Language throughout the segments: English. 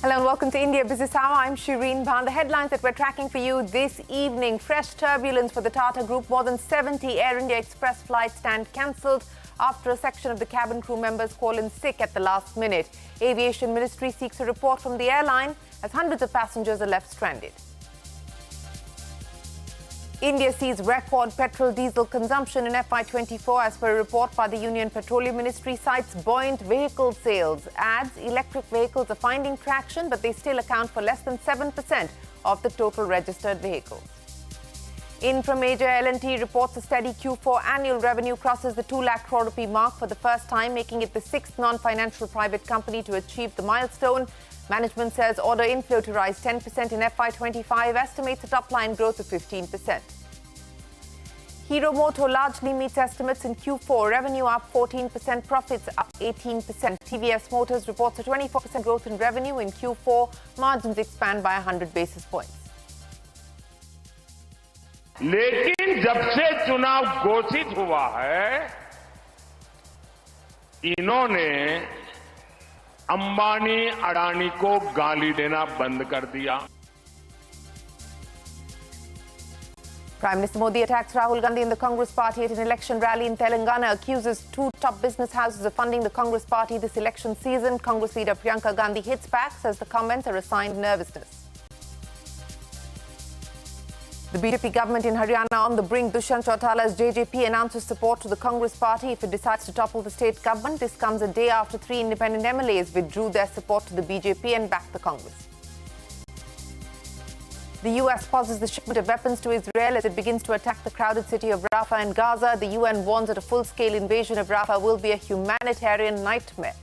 Hello and welcome to India Business Hour. I'm Shireen Bhan. The headlines that we're tracking for you this evening. Fresh turbulence for the Tata Group. More than 70 Air India Express flights stand cancelled after a section of the cabin crew members call in sick at the last minute. Aviation Ministry seeks a report from the airline as hundreds of passengers are left stranded. India sees record petrol-diesel consumption in FY24 as per a report by the Union Petroleum Ministry. Cites buoyant vehicle sales. Adds electric vehicles are finding traction, but they still account for less than 7% of the total registered vehicles. In from Major, L&T reports a steady Q4 annual revenue crosses the 2 lakh crore rupee mark for the first time, making it the 6th non-financial private company to achieve the milestone. Management says order inflow to rise 10% in FY25, estimates a top-line growth of 15%. Moto largely meets estimates in Q4, revenue up 14%, profits up 18%. TVS Motors reports a 24% growth in revenue in Q4, margins expand by 100 basis points. लेकिन जब से चुनाव घोषित हुआ है, इन्होंने अंबानी अडानी को गाली देना बंद कर दिया. Prime Minister Modi attacks Rahul Gandhi in the Congress party at an election rally in Telangana, accuses 2 top business houses of funding the Congress party this election season. Congress leader Priyanka Gandhi hits back, says the comments are a sign of nervousness. The BJP government in Haryana on the brink. Dushyant Chautala's JJP announces support to the Congress party if it decides to topple the state government. This comes a day after 3 independent MLAs withdrew their support to the BJP and backed the Congress. The US pauses the shipment of weapons to Israel as it begins to attack the crowded city of Rafah in Gaza. The UN warns that a full-scale invasion of Rafah will be a humanitarian nightmare.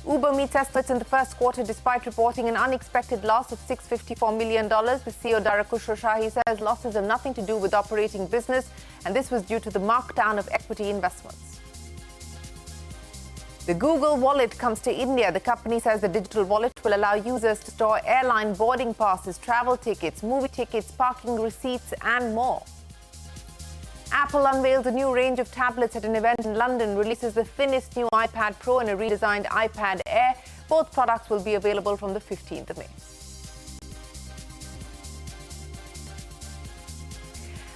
Uber meets estimates in the first quarter despite reporting an unexpected loss of $654 million. The CEO Darakush Shahi says losses have nothing to do with operating business, and this was due to the markdown of equity investments. The Google wallet comes to India. The company says the digital wallet will allow users to store airline boarding passes, travel tickets, movie tickets, parking receipts and more. Apple unveils a new range of tablets at an event in London, releases the thinnest new iPad Pro and a redesigned iPad Air. Both products will be available from the 15th of May.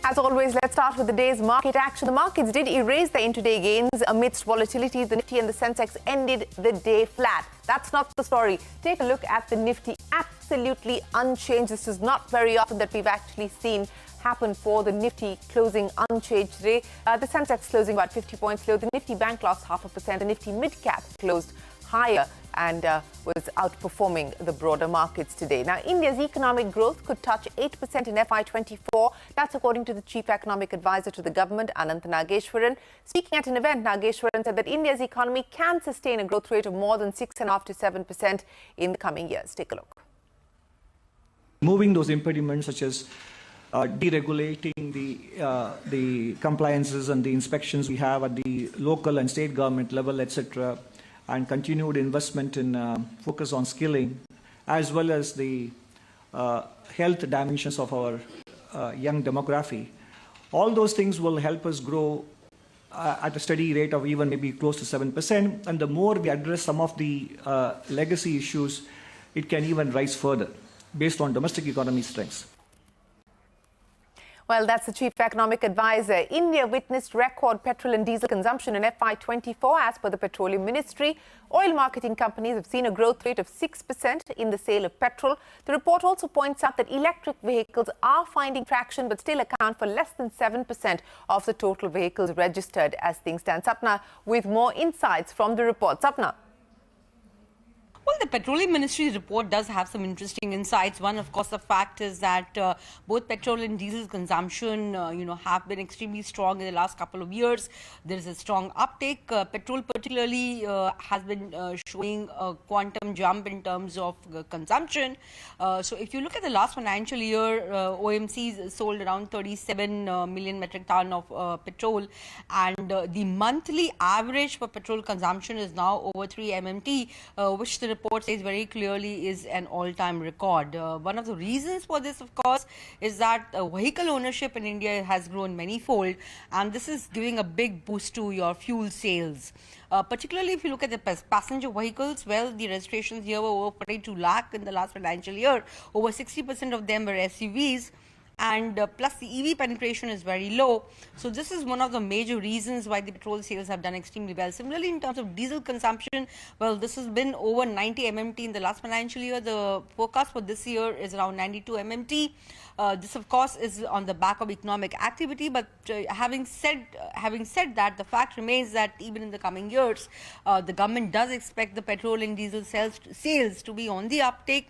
As always, let's start with the day's market action. The markets did erase their intraday gains amidst volatility. The Nifty and the sensex ended the day flat. That's not the story. Take a look at the Nifty. Absolutely unchanged. This is not very often that we've actually seen happen for the Nifty closing unchanged today. The sensex closing about 50 points low. The Nifty bank lost 0.5%. The Nifty mid-cap closed higher and was outperforming the broader markets today. Now, India's economic growth could touch 8% in FY24. That's according to the Chief Economic Advisor to the government, Anant Nageshwaran. Speaking at an event, Nageshwaran said that India's economy can sustain a growth rate of more than 6.5 to 7% in the coming years. Take a look. Moving those impediments such as deregulating the compliances and the inspections we have at the local and state government level, etc., and continued investment in focus on skilling, as well as the health dimensions of our young demography. All those things will help us grow at a steady rate of even maybe close to 7%. And the more we address some of the legacy issues, it can even rise further based on domestic economy strengths. Well, that's the Chief Economic Advisor. India witnessed record petrol and diesel consumption in FY24 as per the Petroleum Ministry. Oil marketing companies have seen a growth rate of 6% in the sale of petrol. The report also points out that electric vehicles are finding traction but still account for less than 7% of the total vehicles registered as things stand. Sapna with more insights from the report. Sapna. Well, the Petroleum Ministry's report does have some interesting insights. One, of course, the fact is that both petrol and diesel consumption, have been extremely strong in the last couple of years. There is a strong uptake. Petrol particularly has been showing a quantum jump in terms of consumption. So if you look at the last financial year, OMCs sold around 37 million metric ton of petrol, and the monthly average for petrol consumption is now over 3 MMT, which the report report says very clearly is an all-time record. One of the reasons for this, of course, is that vehicle ownership in India has grown manyfold, and this is giving a big boost to your fuel sales. Particularly if you look at the passenger vehicles, well, the registrations here were over 42 lakh in the last financial year. Over 60% of them were SUVs. And plus the EV penetration is very low. So this is one of the major reasons why the petrol sales have done extremely well. Similarly, in terms of diesel consumption, well, this has been over 90 MMT in the last financial year. The forecast for this year is around 92 MMT. This, of course, is on the back of economic activity. But having said that, the fact remains that even in the coming years, the government does expect the petrol and diesel sales to be on the uptake.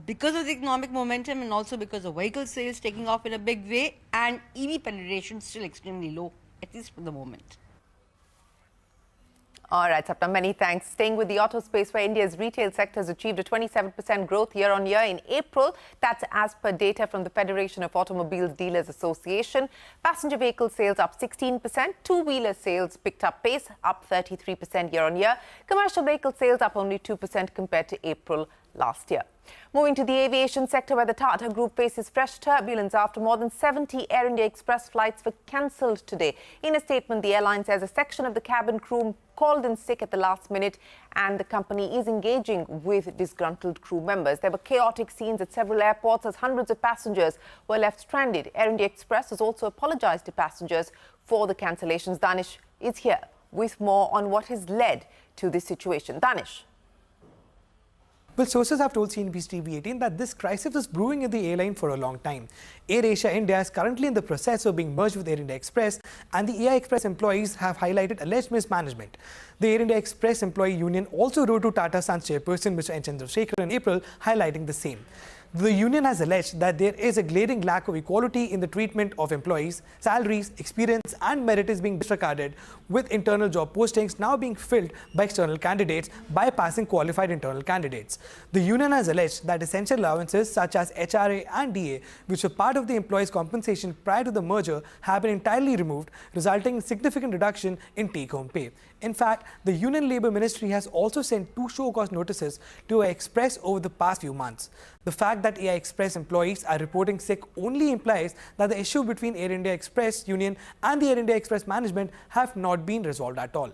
Because of the economic momentum and also because of vehicle sales taking off in a big way, and EV penetration still extremely low, at least for the moment. All right, Sapna, many thanks. Staying with the auto space, where India's retail sector has achieved a 27% growth year-on-year in April. That's as per data from the Federation of Automobile Dealers Association. Passenger vehicle sales up 16%. Two-wheeler sales picked up pace, up 33% year-on-year. Commercial vehicle sales up only 2% compared to April last year. Moving to the aviation sector, where the Tata Group faces fresh turbulence after more than 70 Air India Express flights were cancelled today. In a statement, the airline says a section of the cabin crew called in sick at the last minute, and the company is engaging with disgruntled crew members. There were chaotic scenes at several airports as hundreds of passengers were left stranded. Air India Express has also apologized to passengers for the cancellations. Danish is here with more on what has led to this situation. Danish. Well, sources have told CNBC TV18 that this crisis was brewing in the airline for a long time. AirAsia India is currently in the process of being merged with Air India Express, and the Air Express employees have highlighted alleged mismanagement. The Air India Express employee union also wrote to Tata Sons chairperson Mr. N. Chandrasekhar in April, highlighting the same. The union has alleged that there is a glaring lack of equality in the treatment of employees. Salaries, experience and merit is being disregarded, with internal job postings now being filled by external candidates, bypassing qualified internal candidates. The union has alleged that essential allowances such as HRA and DA, which were part of the employees' compensation prior to the merger, have been entirely removed, resulting in significant reduction in take-home pay. In fact, the Union Labour Ministry has also sent 2 show-cause notices to Air Express over the past few months. The fact that Air Express employees are reporting sick only implies that the issue between Air India Express Union and the Air India Express management have not been resolved at all.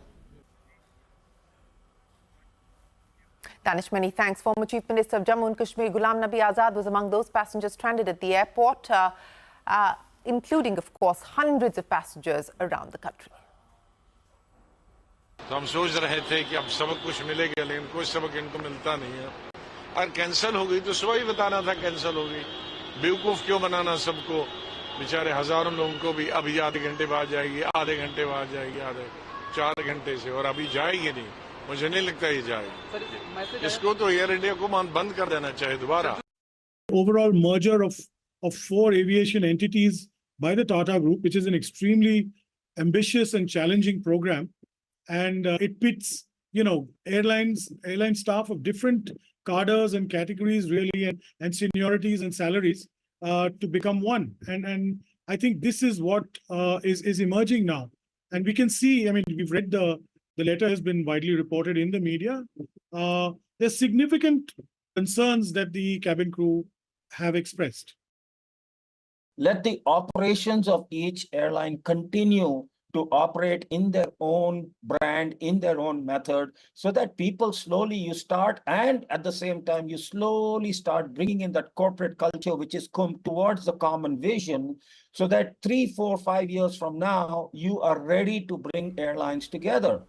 Danish, many thanks. Former Chief Minister of Jammu and Kashmir, Ghulam Nabi Azad, was among those passengers stranded at the airport, including, of course, hundreds of passengers around the country. तो हम सोच रहे थे कि अब सबक कुछ मिलेगा, लेकिन कोई सबक इनको मिलता नहीं है। और कैंसिल हो गई तो सुबह ही बताना था कैंसिल हो गई। बेवकूफ क्यों बनाना सबको? बेचारे हजारों लोगों को भी अभी आधे घंटे बाद जाएगी, आधे घंटे बाद जाएगी, आधे 4 घंटे से, और अभी जाएगी नहीं। मुझे नहीं लगता ये जाएगी। इसको तो एयर इंडिया को बंद कर देना चाहिए दोबारा। Overall merger of 4 aviation entities by the Tata Group, which is an extremely ambitious and challenging program. And it pits, airline staff of different cadres and categories, really, and seniorities and salaries to become one. And I think this is what is emerging now. And we can see, we've read the letter has been widely reported in the media. There's significant concerns that the cabin crew have expressed. Let the operations of each airline continue to operate in their own brand, in their own method, so that people slowly you start, and at the same time, you slowly start bringing in that corporate culture, which is towards the common vision, so that 3, 4, 5 years from now, you are ready to bring airlines together.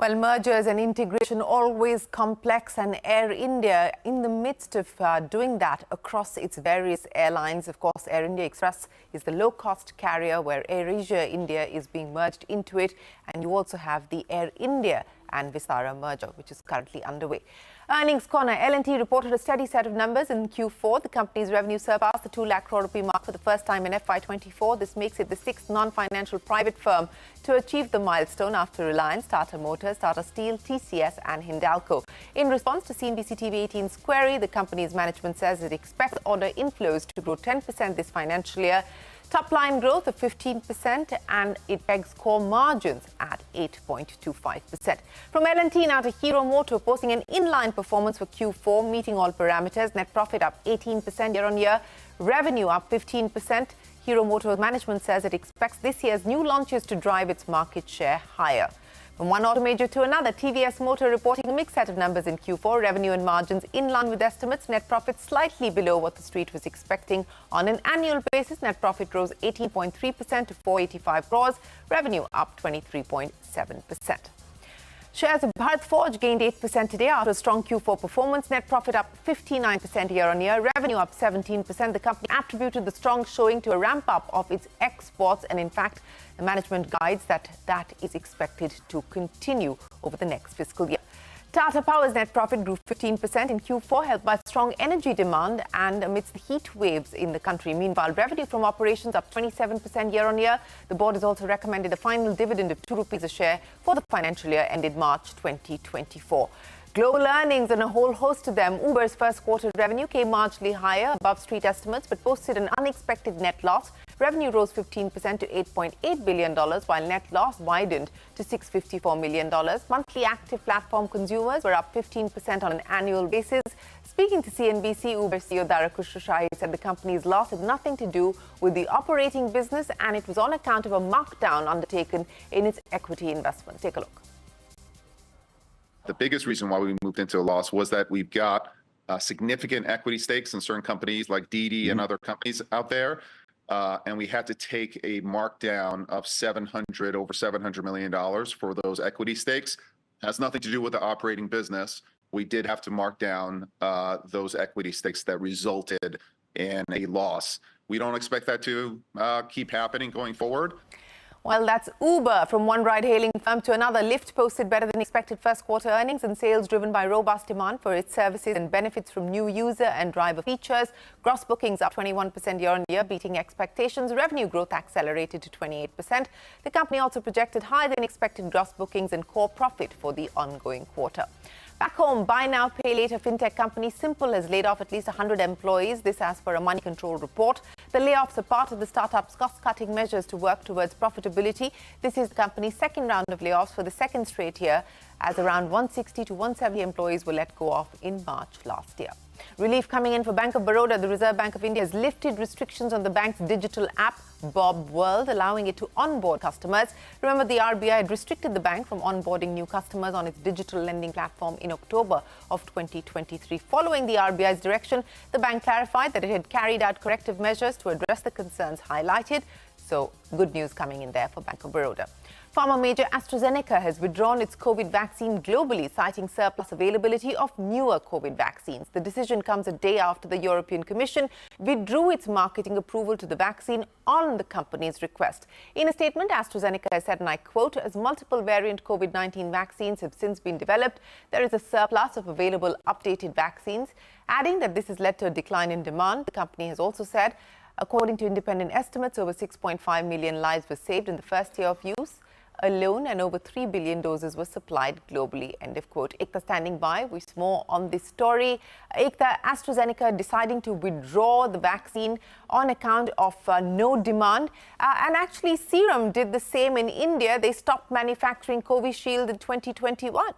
Well, mergers and integration always complex, and Air India in the midst of doing that across its various airlines. Of course, Air India Express is the low-cost carrier where AirAsia India is being merged into it, and you also have the Air India and Vistara merger, which is currently underway. Earnings corner. L&T reported a steady set of numbers in Q4. The company's revenue surpassed the 2 lakh crore rupee mark for the first time in FY24. This makes it the 6th non-financial private firm to achieve the milestone after Reliance, Tata Motors, Tata Steel, TCS and Hindalco. In response to CNBC TV18's query, the company's management says it expects order inflows to grow 10% this financial year. Top line growth of 15% and it pegs core margins at 8.25%. From L&T now to Hero Moto, posting an inline performance for Q4, meeting all parameters. Net profit up 18% year-on-year, revenue up 15%. Hero Motor management says it expects this year's new launches to drive its market share higher. From one auto major to another, TVS Motor reporting a mixed set of numbers in Q4. Revenue and margins in line with estimates. Net profit slightly below what the street was expecting. On an annual basis, net profit rose 18.3% to 485 crores. Revenue up 23.7%. Shares of Bharat Forge gained 8% today after a strong Q4 performance. Net profit up 59% year-on-year. Revenue up 17%. The company attributed the strong showing to a ramp-up of its exports, and in fact, the management guides that is expected to continue over the next fiscal year. Tata Power's net profit grew 15% in Q4, helped by strong energy demand and amidst the heat waves in the country. Meanwhile, revenue from operations up 27% year-on-year. The board has also recommended a final dividend of 2 rupees a share for the financial year ended March 2024. Global earnings and a whole host of them. Uber's first quarter revenue came marginally higher, above street estimates, but posted an unexpected net loss. Revenue rose 15% to $8.8 billion, while net loss widened to $654 million. Monthly active platform consumers were up 15% on an annual basis. Speaking to CNBC, Uber CEO Dara Khosrowshahi said the company's loss had nothing to do with the operating business and it was on account of a markdown undertaken in its equity investment. Take a look. The biggest reason why we moved into a loss was that we've got significant equity stakes in certain companies like Didi and other companies out there. And we had to take a markdown of over $700 million for those equity stakes. It has nothing to do with the operating business. We did have to mark down those equity stakes that resulted in a loss. We don't expect that to keep happening going forward. Well, that's Uber. From one ride-hailing firm to another, Lyft posted better than expected first quarter earnings and sales driven by robust demand for its services and benefits from new user and driver features. Gross bookings up 21% year-on-year, beating expectations. Revenue growth accelerated to 28%. The company also projected higher than expected gross bookings and core profit for the ongoing quarter. Back home, buy now, pay later fintech company Simple has laid off at least 100 employees. This as per a money control report. The layoffs are part of the startup's cost-cutting measures to work towards profitability. This is the company's second round of layoffs for the second straight year, as around 160 to 170 employees were let go of in March last year. Relief coming in for Bank of Baroda. The Reserve Bank of India has lifted restrictions on the bank's digital app, Bob World, allowing it to onboard customers. Remember, the RBI had restricted the bank from onboarding new customers on its digital lending platform in October of 2023. Following the RBI's direction, the bank clarified that it had carried out corrective measures to address the concerns highlighted. So, good news coming in there for Bank of Baroda. Pharma major AstraZeneca has withdrawn its COVID vaccine globally, citing surplus availability of newer COVID vaccines. The decision comes a day after the European Commission withdrew its marketing approval to the vaccine on the company's request. In a statement, AstraZeneca has said, and I quote, "As multiple variant COVID-19 vaccines have since been developed, there is a surplus of available updated vaccines," adding that this has led to a decline in demand. The company has also said, according to independent estimates, over 6.5 million lives were saved in the first year of use alone, and over 3 billion doses were supplied globally. End of quote. Ekta standing by with more on this story. Ekta, AstraZeneca deciding to withdraw the vaccine on account of no demand. And actually, Serum did the same in India. They stopped manufacturing Covishield in 2021.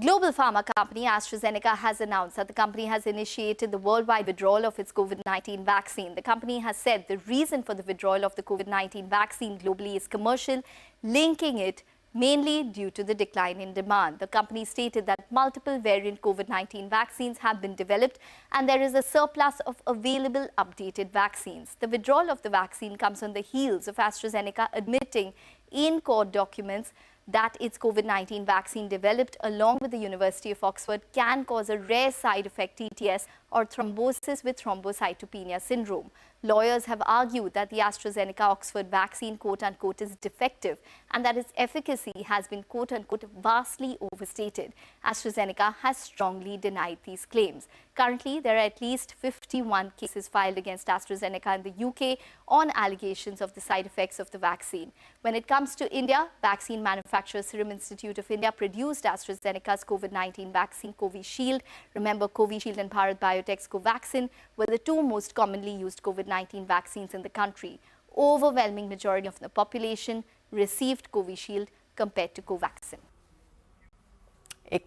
Global pharma company AstraZeneca has announced that the company has initiated the worldwide withdrawal of its COVID-19 vaccine. The company has said the reason for the withdrawal of the COVID-19 vaccine globally is commercial, linking it mainly due to the decline in demand. The company stated that multiple variant COVID-19 vaccines have been developed and there is a surplus of available updated vaccines. The withdrawal of the vaccine comes on the heels of AstraZeneca admitting in court documents that its COVID-19 vaccine developed along with the University of Oxford can cause a rare side effect TTS or thrombosis with thrombocytopenia syndrome. Lawyers have argued that the AstraZeneca-Oxford vaccine quote-unquote is defective and that its efficacy has been quote-unquote vastly overstated. AstraZeneca has strongly denied these claims. Currently, there are at least 51 cases filed against AstraZeneca in the UK on allegations of the side effects of the vaccine. When it comes to India, vaccine manufacturer Serum Institute of India produced AstraZeneca's COVID-19 vaccine Covishield. Remember, Covishield and Bharat Biotech BioNTech's Covaxin were the two most commonly used COVID-19 vaccines in the country. Overwhelming majority of the population received Covishield compared to Covaxin.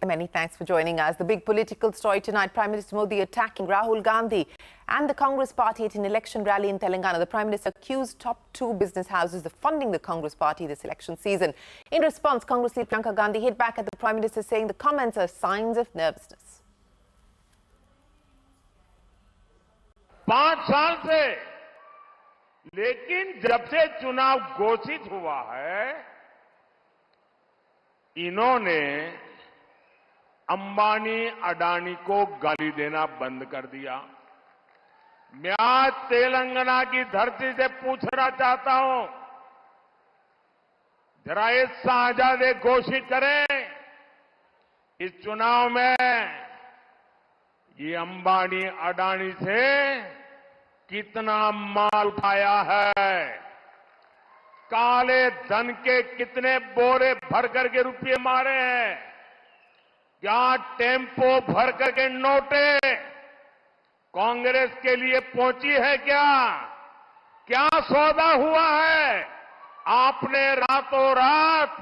Many thanks for joining us. The big political story tonight, Prime Minister Modi attacking Rahul Gandhi and the Congress party at an election rally in Telangana. The Prime Minister accused top two business houses of funding the Congress party this election season. In response, Congress leader Priyanka Gandhi hit back at the Prime Minister, saying the comments are signs of nervousness. 5 साल से, लेकिन जब से चुनाव घोषित हुआ है, इन्होंने अंबानी अडानी को गाली देना बंद कर दिया। मैं आज तेलंगाना की धरती से पूछना चाहता हूं, जरा ये साझादे घोषित करें, इस चुनाव में ये अंबानी अडानी से कितना माल उठाया है, काले धन के कितने बोरे भर करके रुपये मारे हैं, क्या टेम्पो भर करके नोटे कांग्रेस के लिए पहुंची है क्या सौदा हुआ है? आपने रातों रात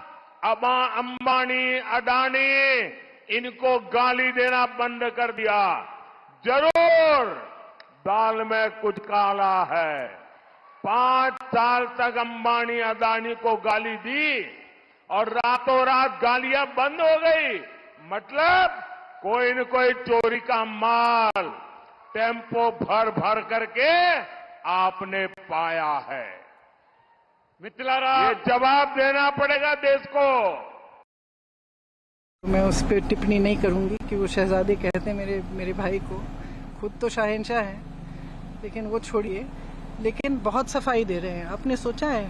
अंबानी अडानी इनको गाली देना बंद कर दिया। जरूर दाल में कुछ काला है। 5 साल तक अंबानी अडानी को गाली दी और रातों रात गालियां बंद हो गई। मतलब कोई न कोई चोरी का माल टेम्पो भर भर करके आपने पाया है। ये जवाब देना पड़ेगा देश को। मैं उस पर टिप्पणी नहीं करूंगी कि वो शहजादे कहते हैं मेरे भाई को, खुद तो शाहनशाह है, लेकिन वो छोड़िए। लेकिन बहुत सफाई दे रहे हैं। आपने सोचा है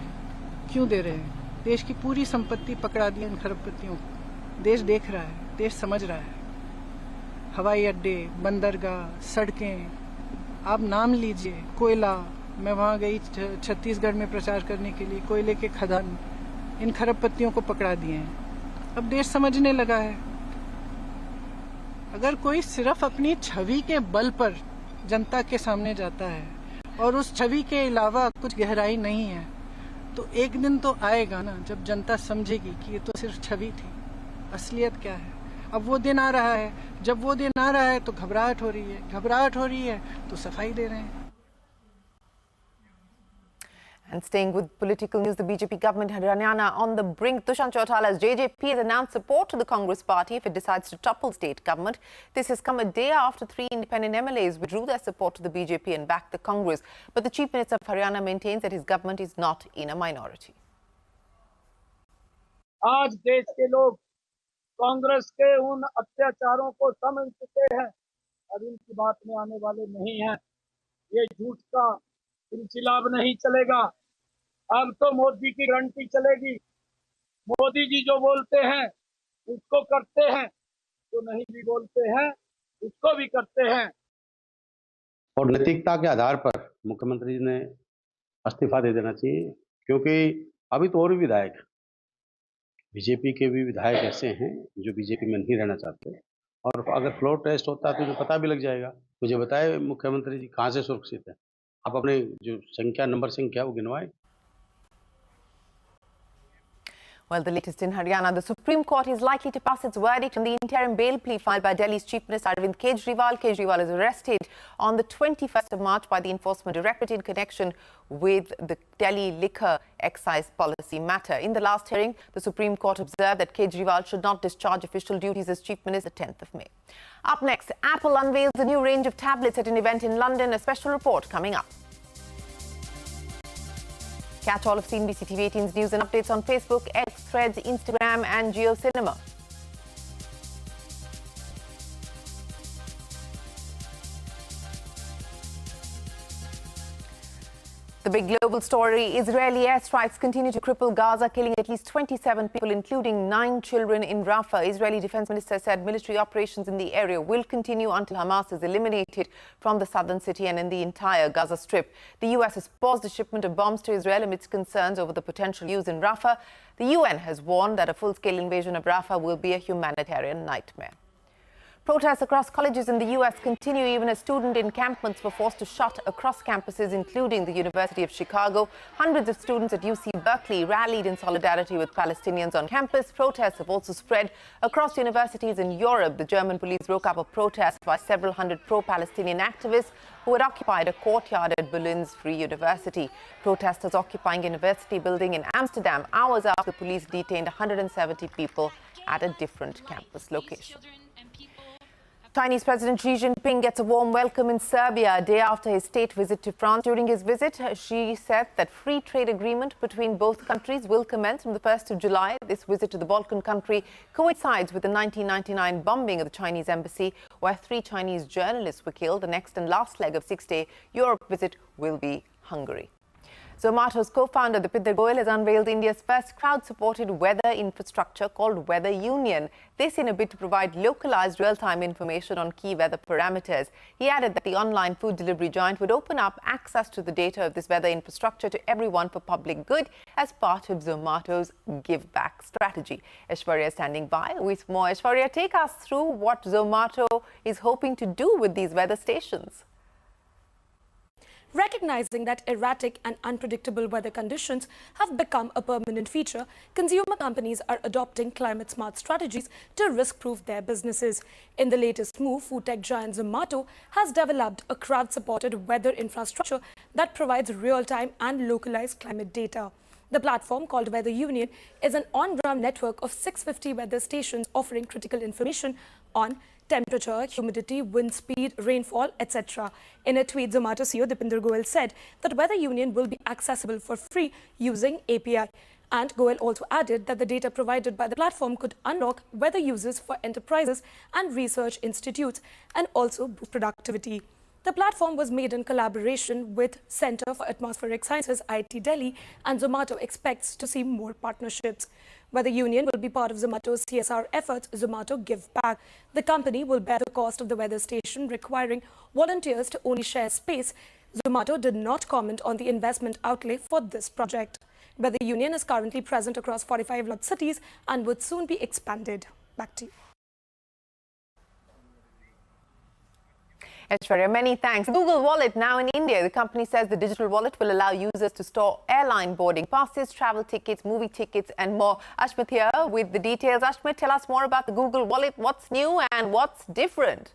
क्यों दे रहे हैं? देश की पूरी संपत्ति पकड़ा दी इन खरबपतियों को। देश देख रहा है, देश समझ रहा है। हवाई अड्डे, बंदरगाह, सड़कें, आप नाम लीजिए। कोयला, मैं वहाँ गई छत्तीसगढ़ में प्रचार करने के लिए, कोयले के खदान इन खरबपतियों को पकड़ा दिए हैं। अब देश समझने लगा है। अगर कोई सिर्फ अपनी छवि के बल पर जनता के सामने जाता है और उस छवि के अलावा कुछ गहराई नहीं है, तो एक दिन तो आएगा ना जब जनता समझेगी कि ये तो सिर्फ छवि थी, असलियत क्या है। अब वो दिन आ रहा है। जब वो दिन आ रहा है तो घबराहट हो रही है। घबराहट हो रही है तो सफाई दे रहे हैं। And staying with political news, the BJP government Haryana on the brink. Dushyant Chautala's JJP has announced support to the Congress party if it decides to topple state government. This has come a day after 3 independent MLAs withdrew their support to the BJP and backed the Congress. But the Chief Minister of Haryana maintains that his government is not in a minority. आज देश के लोग कांग्रेस के उन अत्याचारों को समझ चुके हैं और इनकी बात में आने वाले नहीं हैं। ये झूठ का सिलसिला अब नहीं चलेगा। अब तो मोदी की गारंटी चलेगी। मोदी जी जो बोलते हैं उसको करते हैं, जो नहीं भी बोलते हैं उसको भी करते हैं। और नैतिकता के आधार पर मुख्यमंत्री जी ने इस्तीफा दे देना चाहिए, क्योंकि अभी तो और विधायक, बीजेपी के भी विधायक ऐसे हैं जो बीजेपी में नहीं रहना चाहते। और अगर फ्लोर टेस्ट होता है तो मुझे पता भी लग जाएगा। मुझे बताए मुख्यमंत्री जी कहाँ से सुरक्षित है। आप अपने जो नंबर संख्या वो गिनवाएं। Well, the latest in Haryana, the Supreme Court is likely to pass its verdict on the interim bail plea filed by Delhi's Chief Minister Arvind Kejriwal. Kejriwal is arrested on the 21st of March by the Enforcement Directorate in connection with the Delhi liquor excise policy matter. In the last hearing, the Supreme Court observed that Kejriwal should not discharge official duties as Chief Minister the 10th of May. Up next, Apple unveils a new range of tablets at an event in London. A special report coming up. Catch all of CNBC TV 18's news and updates on Facebook, X, Threads, Instagram and JioCinema. The big global story, Israeli airstrikes continue to cripple Gaza, killing at least 27 people, including 9 children in Rafah. Israeli Defense Minister said military operations in the area will continue until Hamas is eliminated from the southern city and in the entire Gaza Strip. The US has paused the shipment of bombs to Israel amidst concerns over the potential use in Rafah. The UN has warned that a full-scale invasion of Rafah will be a humanitarian nightmare. Protests across colleges in the U.S. continue even as student encampments were forced to shut across campuses, including the University of Chicago. Hundreds of students at UC Berkeley rallied in solidarity with Palestinians on campus. Protests have also spread across universities in Europe. The German police broke up a protest by several hundred pro-Palestinian activists who had occupied a courtyard at Berlin's Free University. Protesters occupying a university building in Amsterdam hours after the police detained 170 people at a different campus location. Chinese President Xi Jinping gets a warm welcome in Serbia a day after his state visit to France. During his visit, Xi said that free trade agreement between both countries will commence from the 1st of July. This visit to the Balkan country coincides with the 1999 bombing of the Chinese embassy, where 3 Chinese journalists were killed. The next and last leg of 6-day Europe visit will be Hungary. Zomato's co-founder Deepinder Goyal has unveiled India's first crowd-supported weather infrastructure called Weather Union. This in a bid to provide localized real-time information on key weather parameters. He added that the online food delivery giant would open up access to the data of this weather infrastructure to everyone for public good as part of Zomato's give back strategy. Aishwarya is standing by with more. Aishwarya, take us through what Zomato is hoping to do with these weather stations. Recognizing that erratic and unpredictable weather conditions have become a permanent feature, consumer companies are adopting climate-smart strategies to risk-proof their businesses. In the latest move, food tech giant Zomato has developed a crowd-supported weather infrastructure that provides real-time and localized climate data. The platform, called Weather Union, is an on-ground network of 650 weather stations offering critical information on temperature, humidity, wind speed, rainfall, etc. In a tweet, Zomato CEO Deepinder Goyal said that Weather Union will be accessible for free using API. And Goyal also added that the data provided by the platform could unlock weather uses for enterprises and research institutes and also boost productivity. The platform was made in collaboration with Center for Atmospheric Sciences, IIT Delhi, and Zomato expects to see more partnerships. Weather Union will be part of Zomato's CSR efforts, Zomato Give Back. The company will bear the cost of the weather station, requiring volunteers to only share space. Zomato did not comment on the investment outlay for this project. Weather Union is currently present across 45 large cities and would soon be expanded. Back to you. Aishwarya, many thanks. Google Wallet now in India. The company says the digital wallet will allow users to store airline boarding passes, travel tickets, movie tickets and more. Ashmit here with the details. Ashmit, tell us more about the Google Wallet. What's new and what's different?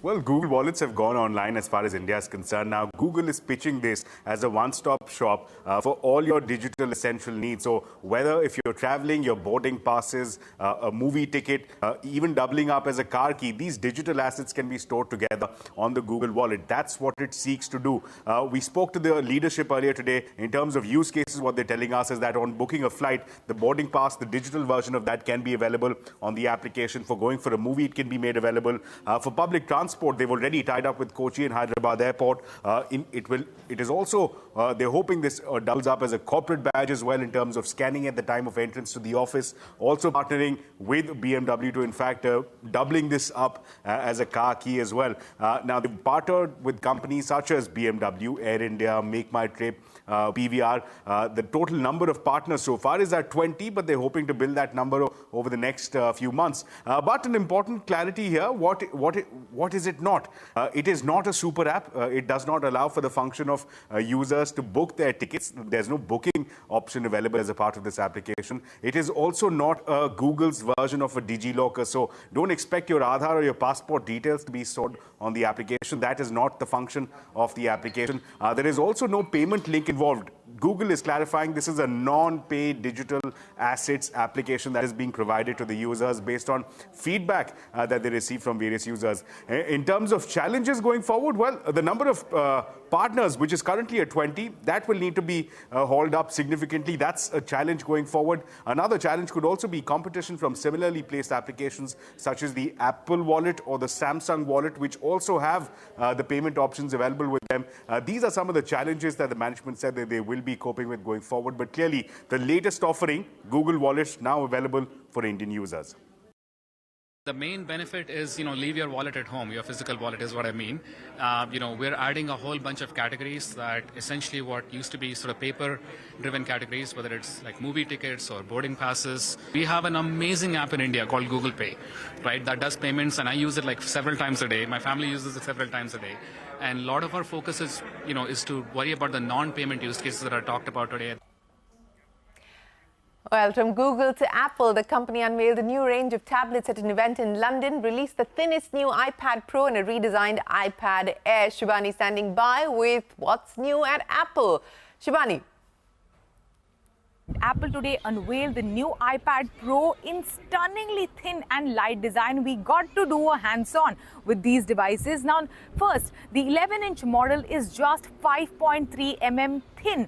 Well, Google Wallets have gone online as far as India is concerned. Now, Google is pitching this as a one-stop shop for all your digital essential needs. So whether if you're traveling, your boarding passes, a movie ticket, even doubling up as a car key, these digital assets can be stored together on the Google Wallet. That's what it seeks to do. We spoke to the leadership earlier today. In terms of use cases, what they're telling us is that on booking a flight, the boarding pass, the digital version of that can be available on the application. For going for a movie, it can be made available. For public transport, they've already tied up with Kochi and Hyderabad Airport. It is also, they're hoping this doubles up as a corporate badge as well in terms of scanning at the time of entrance to the office. Also partnering with BMW to, in fact, doubling this up as a car key as well. Now, they've partnered with companies such as BMW, Air India, Make My Trip, PVR. The total number of partners so far is at 20, but they're hoping to build that number over the next few months. But an important clarity here, what is it not? It is not a super app. It does not allow for the function of users to book their tickets. There's no booking option available as a part of this application. It is also not Google's version of a DigiLocker. So don't expect your Aadhaar or your passport details to be stored on the application. That is not the function of the application. There is also no payment link involved. Google is clarifying this is a non-paid digital assets application that is being provided to the users based on feedback that they receive from various users. In terms of challenges going forward, well, the number of partners, which is currently at 20, that will need to be hauled up significantly. That's a challenge going forward. Another challenge could also be competition from similarly placed applications such as the Apple Wallet or the Samsung Wallet, which also have the payment options available with them. These are some of the challenges that the management said that they will be coping with going forward. But clearly, the latest offering, Google Wallet, now available for Indian users. The main benefit is, leave your wallet at home. Your physical wallet is what I mean. We're adding a whole bunch of categories that essentially what used to be sort of paper-driven categories, whether it's like movie tickets or boarding passes. We have an amazing app in India called Google Pay, right? That does payments, and I use it like several times a day. My family uses it several times a day. And a lot of our focus is, is to worry about the non-payment use cases that are talked about today. Well, from Google to Apple, the company unveiled a new range of tablets at an event in London, released the thinnest new iPad Pro and a redesigned iPad Air. Shubhani standing by with what's new at Apple. Shubhani. Apple today unveiled the new iPad Pro in stunningly thin and light design. We got to do a hands-on with these devices. Now, first, the 11-inch model is just 5.3 mm thin.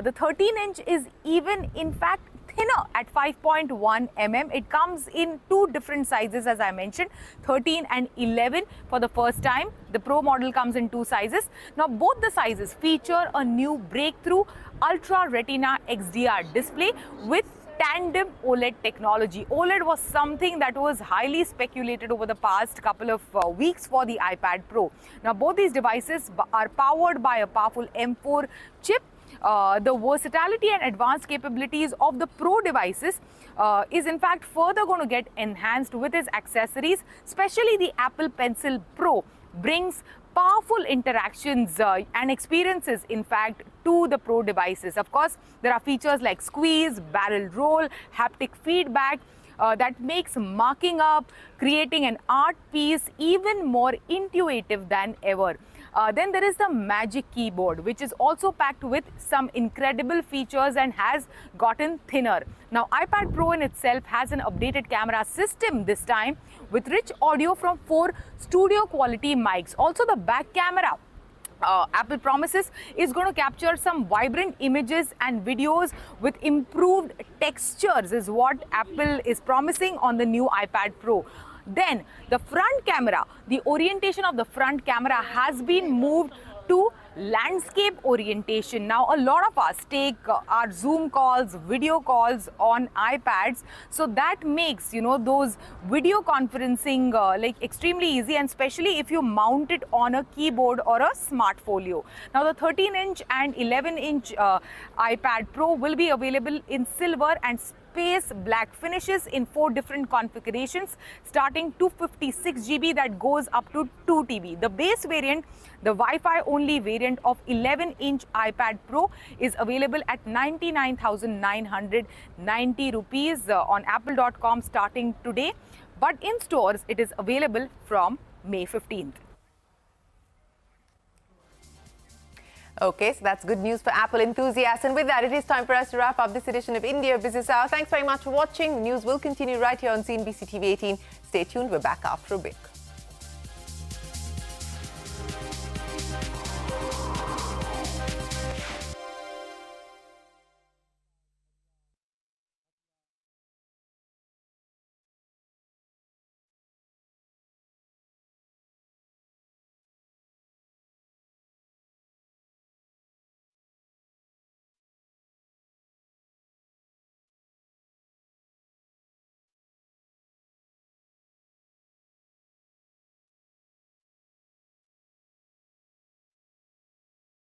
The 13-inch is even, in fact, thinner at 5.1 mm. It comes in two different sizes, as I mentioned, 13 and 11 for the first time. The Pro model comes in two sizes. Now, both the sizes feature a new breakthrough Ultra Retina XDR display with tandem OLED technology. OLED was something that was highly speculated over the past couple of weeks for the iPad Pro. Now, both these devices are powered by a powerful M4 chip. The versatility and advanced capabilities of the Pro devices is in fact further going to get enhanced with its accessories, especially the Apple Pencil Pro brings powerful interactions and experiences, in fact, to the Pro devices. Of course, there are features like squeeze, barrel roll, haptic feedback that makes marking up, creating an art piece even more intuitive than ever. Then there is the Magic Keyboard, which is also packed with some incredible features and has gotten thinner. Now, iPad Pro in itself has an updated camera system this time with rich audio from 4 studio quality mics. Also, the back camera, Apple promises, is going to capture some vibrant images and videos with improved textures, is what Apple is promising on the new iPad Pro. Then the front camera, the orientation of the front camera has been moved to landscape orientation. Now, a lot of us take our Zoom calls, video calls on iPads. So that makes, those video conferencing like extremely easy, and especially if you mount it on a keyboard or a smart folio. Now, the 13-inch and 11-inch iPad Pro will be available in silver and space black finishes in 4 different configurations, starting 256 GB that goes up to 2 TB. The base variant, the Wi-Fi only variant of 11-inch iPad Pro, is available at 99,990 rupees on apple.com starting today. But in stores, it is available from May 15th. Okay, so that's good news for Apple enthusiasts. And with that, it is time for us to wrap up this edition of India Business Hour. Thanks very much for watching. The news will continue right here on CNBC TV 18. Stay tuned. We're back after a break.